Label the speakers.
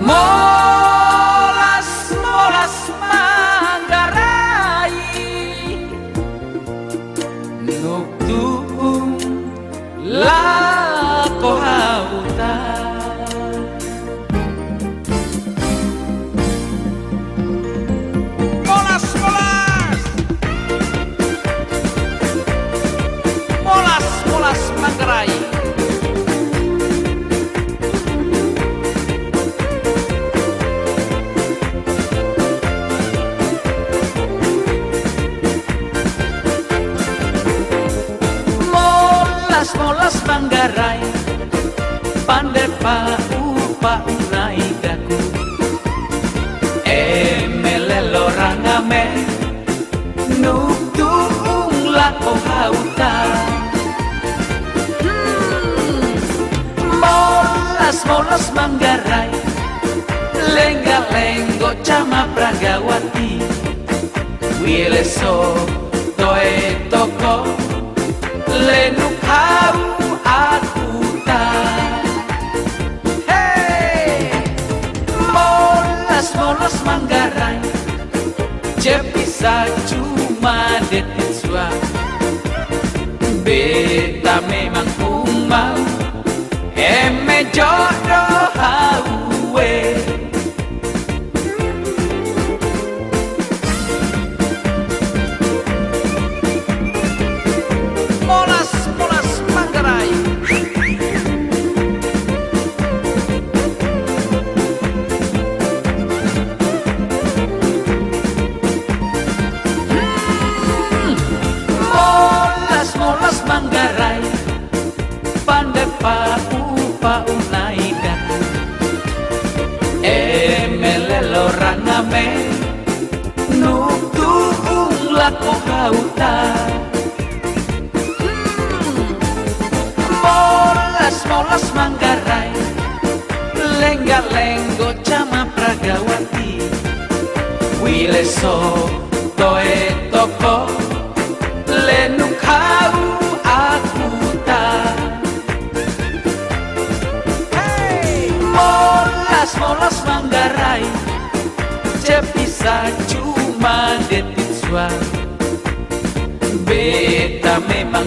Speaker 1: Molas molas manggarai nuktum lako hauta. Molas molas molas molas manggarai. Molas manggarai pandai pau nai daku emelelo rangame nuktung lako hauta. Molas manggarai lengga-lenggo cama pragawati wileso toe toko lenuk hau aku ta. Hey, molas manggarai cepisa cuma detik sua beta memang umau eme jodoh haue. Molas manggarai molas manggarai pandai pau nai daku emelelo rangame nuktung lako hauta. Molas manggarai lengga-lenggo cama pragawati wileso toe toko lenuk hau aku ta. Hey, molas manggarai cepisa cuma detik sua beta memang